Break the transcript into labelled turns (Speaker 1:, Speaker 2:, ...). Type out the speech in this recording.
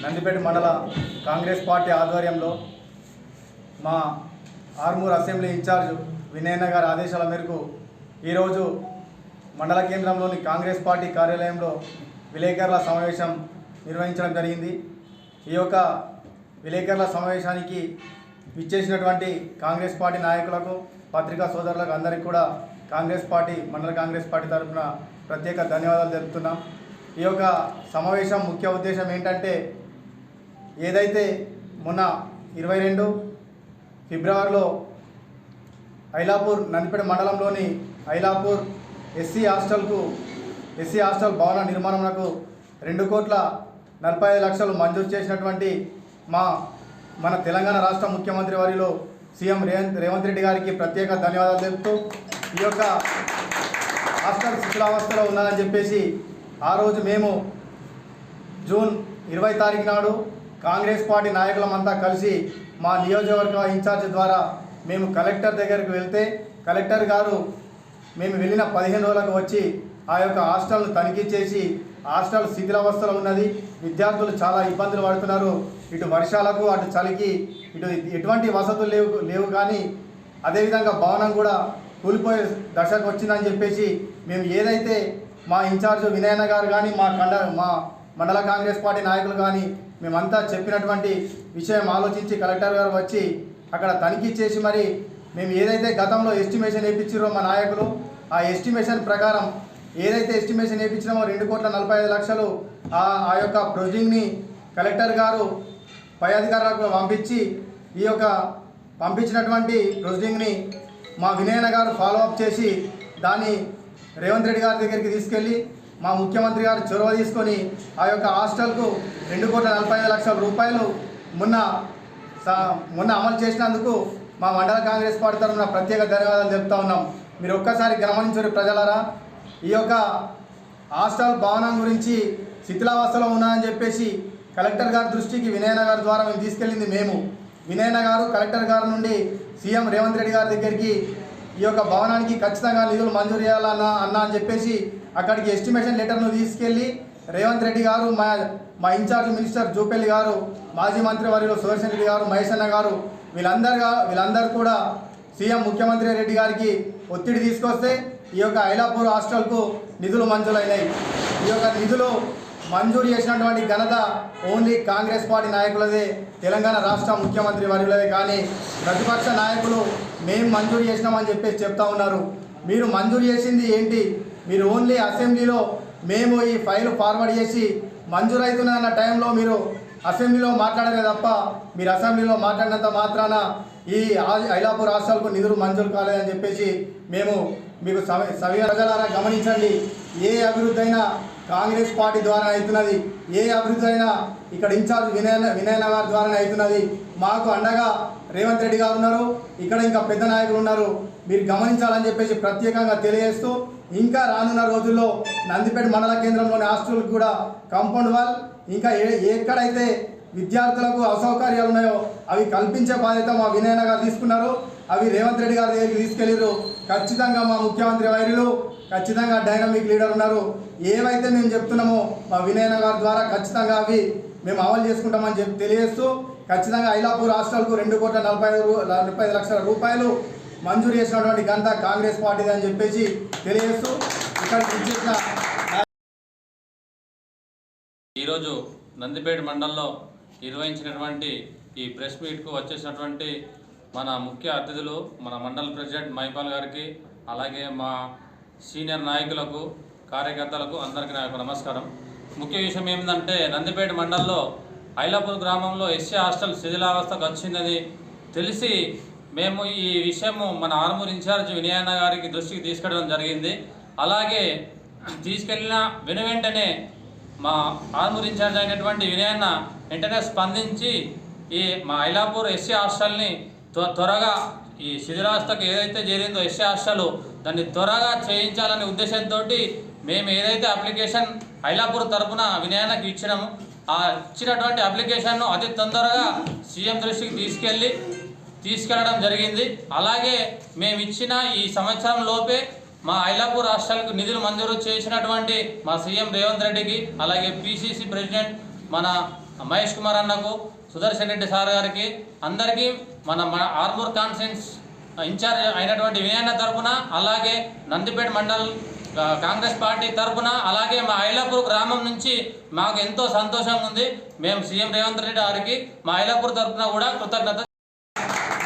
Speaker 1: నందిపేట మండల కాంగ్రెస్ పార్టీ ఆధ్వర్యంలో మా ఆర్మూర్ అసెంబ్లీ ఇన్ఛార్జ్ వినయన్న గారి ఆదేశాల మేరకు ఈరోజు మండల కేంద్రంలోని కాంగ్రెస్ పార్టీ కార్యాలయంలో విలేకరుల సమావేశం నిర్వహించడం జరిగింది. ఈ యొక్క విలేకరుల సమావేశానికి విచ్చేసినటువంటి కాంగ్రెస్ పార్టీ నాయకులకు, పత్రికా సోదరులకు అందరికీ కూడా కాంగ్రెస్ పార్టీ మండల కాంగ్రెస్ పార్టీ తరఫున ప్రత్యేక ధన్యవాదాలు తెలుపుతున్నాం. ఈ యొక్క సమావేశం ముఖ్య ఉద్దేశం ఏంటంటే, ఏదైతే మొన్న 22 ఫిబ్రవరిలో ఐలాపూర్ నందిపేట మండలంలోని ఐలాపూర్ ఎస్సీ హాస్టల్ భవన నిర్మాణంకు 2,45,00,000 మంజూరు చేసినటువంటి మన తెలంగాణ రాష్ట్ర ముఖ్యమంత్రి వర్యులు సీఎం రేవంత్ రెడ్డి గారికి ప్రత్యేక ధన్యవాదాలు తెలుపుతూ, ఈ యొక్క హాస్టల్ శిథిలావస్థలో ఉన్నదని చెప్పేసి ఆ రోజు మేము జూన్ 20 తారీఖు నాడు కాంగ్రెస్ పార్టీ నాయకులమంతా కలిసి మా నియోజకవర్గ ఇన్ఛార్జ్ ద్వారా మేము కలెక్టర్ దగ్గరికి వెళ్తే, కలెక్టర్ గారు మేము వెళ్ళిన 15 రోజులకు వచ్చి ఆ యొక్క హాస్టల్ను తనిఖీ చేసి హాస్టల్ శిథిలావస్థలో ఉన్నది, విద్యార్థులు చాలా ఇబ్బందులు పడుతున్నారు, ఇటు వర్షాలకు అటు చలికి ఇటు ఎటువంటి వసతులు లేవు కానీ అదేవిధంగా భవనం కూడా కూలిపోయే దశకు వచ్చిందని చెప్పేసి మేము ఏదైతే మా ఇన్ఛార్జ్ వినయన్న గారు కానీ మా మండల కాంగ్రెస్ పార్టీ నాయకులు కానీ మేమంతా చెప్పినటువంటి విషయం ఆలోచించి కలెక్టర్ గారు వచ్చి అక్కడ తనిఖీ చేసి మరి మేము ఏదైతే గతంలో ఎస్టిమేషన్ వేయించారో మా నాయకులు ఆ ఎస్టిమేషన్ ప్రకారం ఏదైతే ఎస్టిమేషన్ వేయించినామో 2,45,00,000 ఆ యొక్క ప్రొసీడింగ్ని కలెక్టర్ గారు పై అధికారులకు పంపించి ఈ యొక్క పంపించినటువంటి ప్రొసీడింగ్ని మా వినయన్న గారు ఫాలోఅప్ చేసి దాన్ని రేవంత్ రెడ్డి గారి దగ్గరికి తీసుకెళ్ళి మా ముఖ్యమంత్రి గారు చొరవ తీసుకొని ఆ యొక్క హాస్టల్కు 2,45,00,000 రూపాయలు మొన్న అమలు చేసినందుకు మా మండల కాంగ్రెస్ పార్టీ తరఫున ప్రత్యేక ధన్యవాదాలు చెప్తా ఉన్నాం. మీరు ఒక్కసారి గమనించారు ప్రజలారా, ఈ యొక్క హాస్టల్ భవనం గురించి శిథిలావస్థలో ఉన్నాయని చెప్పేసి కలెక్టర్ గారి దృష్టికి వినయన్న గారి ద్వారా మేము తీసుకెళ్ళింది. వినయన్న గారు కలెక్టర్ గారి నుండి సీఎం రేవంత్ రెడ్డి గారి దగ్గరికి ఈ యొక్క భవనానికి ఖచ్చితంగా నిధులు మంజూరు చేయాలన్నా అని చెప్పేసి అక్కడికి ఎస్టిమేషన్ లెటర్ను తీసుకెళ్ళి రేవంత్ రెడ్డి గారు, మా ఇన్ఛార్జ్ మినిస్టర్ జూపల్లి గారు, మాజీ మంత్రి వర్యులు సుదర్శన్ రెడ్డి గారు, మహేశన్న గారు వీళ్ళందరూ కూడా సీఎం ముఖ్యమంత్రి రెడ్డి గారికి ఒత్తిడి తీసుకొస్తే ఈ యొక్క ఐలాపూర్ హాస్టల్కు నిధులు మంజూరైనాయి. ఈ యొక్క నిధులు మంజూరు చేసినటువంటి ఘనత ఓన్లీ కాంగ్రెస్ పార్టీ నాయకులదే, తెలంగాణ రాష్ట్ర ముఖ్యమంత్రి వర్యులదే. కానీ ప్రతిపక్ష నాయకులు మేము మంజూరు చేసినామని చెప్పేసి చెప్తా ఉన్నారు. మీరు మంజూరు చేసింది ఏంటి? మీరు ఓన్లీ అసెంబ్లీలో మేము ఈ ఫైల్ ఫార్వర్డ్ చేసి మంజూరు అవుతున్న టైంలో మీరు అసెంబ్లీలో మాట్లాడలే తప్ప, మీరు అసెంబ్లీలో మాట్లాడినంత మాత్రాన ఈ ఐలాపూర్ హాస్టల్కు నిధులు మంజూరు కాలేదని చెప్పేసి మేము మీకు ప్రజలారా గమనించండి. ఏ అభివృద్ధి అయినా కాంగ్రెస్ పార్టీ ద్వారా అవుతున్నది, ఏ అభివృద్ధి అయినా ఇక్కడ ఇన్ఛార్జ్ వినయన్న గారి ద్వారానే అవుతున్నది. మాకు అండగా రేవంత్ రెడ్డి గారు ఉన్నారు, ఇక్కడ ఇంకా పెద్ద నాయకులు ఉన్నారు. మీరు గమనించాలని చెప్పేసి ప్రత్యేకంగా తెలియజేస్తూ, ఇంకా రానున్న రోజుల్లో నందిపేట మండల కేంద్రంలోని హాస్టల్కి కూడా కాంపౌండ్ వాల్, ఇంకా ఎక్కడైతే విద్యార్థులకు అసౌకర్యాలు ఉన్నాయో అవి కల్పించే బాధ్యత మా వినయన్న గారు తీసుకున్నారు. అవి రేవంత్ రెడ్డి గారి దగ్గరికి తీసుకెళ్ళారు. ఖచ్చితంగా మా ముఖ్యమంత్రి వైరులు, ఖచ్చితంగా డైనమిక్ లీడర్ ఉన్నారు. ఏవైతే మేము చెప్తున్నామో మా వినయన్న గారి ద్వారా ఖచ్చితంగా అవి మేము అమలు చేసుకుంటామని తెలియజేస్తూ, ఖచ్చితంగా ఐలాపూర్ హాస్టల్కు 2,45,00,000 రూపాయలు మంజూరు చేసినటువంటి ఘనత కాంగ్రెస్ పార్టీది అని చెప్పేసి తెలియజేస్తూ, ఇక్కడికి ఇచ్చేసిన
Speaker 2: ఈరోజు నందిపేట మండలంలో నిర్వహించినటువంటి ఈ ప్రెస్ మీట్కు వచ్చేసినటువంటి మన ముఖ్య అతిథులు, మన మండల ప్రెసిడెంట్ మైపాల్ గారికి, అలాగే మా సీనియర్ నాయకులకు, కార్యకర్తలకు అందరికీ నా యొక్క నమస్కారం. ముఖ్య విషయం ఏమిటంటే, నందిపేట మండలంలో ఐలాపూర్ గ్రామంలో ఎస్సీ హాస్టల్ శిథిలావస్థకు వచ్చిందని తెలిసి మేము ఈ విషయము మన ఆర్మూర్ ఇన్ఛార్జ్ వినయన్న గారికి దృష్టికి తీసుకెళ్ళడం జరిగింది. అలాగే తీసుకెళ్ళిన వెంటనే మా ఆర్మూర్ ఇన్ఛార్జ్ అయినటువంటి వినయన్న వెంటనే స్పందించి మా ఐలాపూర్ ఎస్సీ హాస్టల్ని త్వరగా ఈ శిథిలావస్థకు ఏదైతే జరిగిందో ఎస్సీ హాస్టల్ దాన్ని త్వరగా చేయించాలనే ఉద్దేశంతో మేము ఏదైతే అప్లికేషన్ ఐలాపూర్ తరఫున వినయన్నకి ఇచ్చినాము, ఆ ఇచ్చినటువంటి అప్లికేషన్ను అతి తొందరగా సీఎం దృష్టికి తీసుకెళ్ళడం జరిగింది. అలాగే మేము ఇచ్చిన ఈ సంవత్సరం లోపే మా ఐలాపూర్ హాస్టల్కు నిధులు మంజూరు చేసినటువంటి మా సీఎం రేవంత్ రెడ్డికి, అలాగే పిసిసి ప్రెసిడెంట్ మన మహేష్ కుమార్ అన్నకు, సుదర్శన్ రెడ్డి సార్ గారికి, అందరికీ మన ఆర్మూర్ కాన్ఫరెన్స్ ఇన్ఛార్జ్ అయినటువంటి వినయన్న తరపున, అలాగే నందిపేట మండల్ కాంగ్రెస్ పార్టీ తరపున, అలాగే మా ఐలాపూర్ గ్రామం నుంచి మాకు ఎంతో సంతోషంగా ఉంది. మేము సీఎం రేవంత్ రెడ్డి గారికి మా ఐలాపూర్ తరపున కూడా కృతజ్ఞత